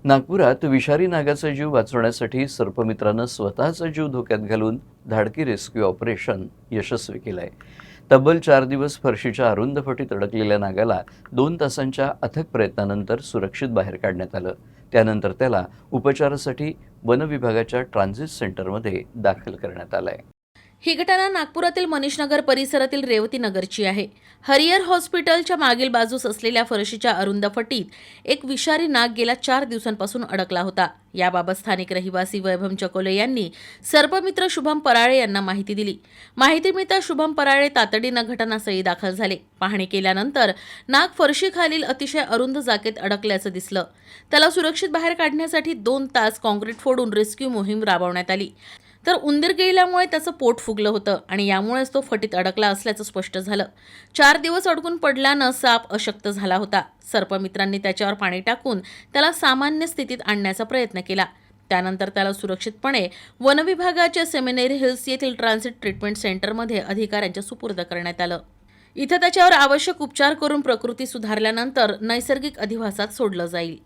नागपुरात विषारी नागाचा जीव वाचवण्यासाठी सर्पमित्रानं स्वतःचा जीव धोक्यात घालून धाडकी रेस्क्यू ऑपरेशन यशस्वी केलंय. तब्बल 4 दिवस फरशीच्या अरुंद फटीत अडकलेल्या नागाला 2 तासांच्या अथक प्रयत्नानंतर सुरक्षित बाहेर काढण्यात आलं. त्यानंतर त्याला उपचारासाठी वन विभागाच्या ट्रान्झिट सेंटरमध्ये दाखल करण्यात आलंय. ही घटना नागपुरातील मनीषनगर परिसरातील रेवती नगरची आहे. हरियर हॉस्पिटलच्या मागील बाजूस असलेल्या फरशीच्या अरुंद फटीत एक विषारी नाग गेल्या 4 दिवसांपासून अडकला होता. याबाबत स्थानिक रहिवासी वैभव चकोले यांनी सर्पमित्र शुभम पराळे यांना माहिती दिली. माहिती मिळताच शुभम पराळे तातडीनं घटनास्थळी दाखल झाले. पाहणी केल्यानंतर नाग फरशीखालील अतिशय अरुंद जागेत अडकल्याचं दिसलं. त्याला सुरक्षित बाहेर काढण्यासाठी 2 तास काँक्रीट फोडून रेस्क्यू मोहीम राबवण्यात आली. तर उंदीर गिळल्यामुळे त्याचं पोट फुगलं होतं आणि यामुळेच तो फटीत अडकला असल्याचं स्पष्ट झालं. 4 दिवस अडकून पडल्यानं साप अशक्त झाला होता. सर्पमित्रांनी त्याच्यावर पाणी टाकून त्याला सामान्य स्थितीत आणण्याचा प्रयत्न केला. त्यानंतर त्याला सुरक्षितपणे वनविभागाच्या सेमिनरी हिल्स येथील ट्रान्झिट ट्रीटमेंट सेंटरमध्ये अधिकाऱ्यांच्या सुपूर्द करण्यात आलं. इथं त्याच्यावर आवश्यक उपचार करून प्रकृती सुधारल्यानंतर नैसर्गिक अधिवासात सोडलं जाईल.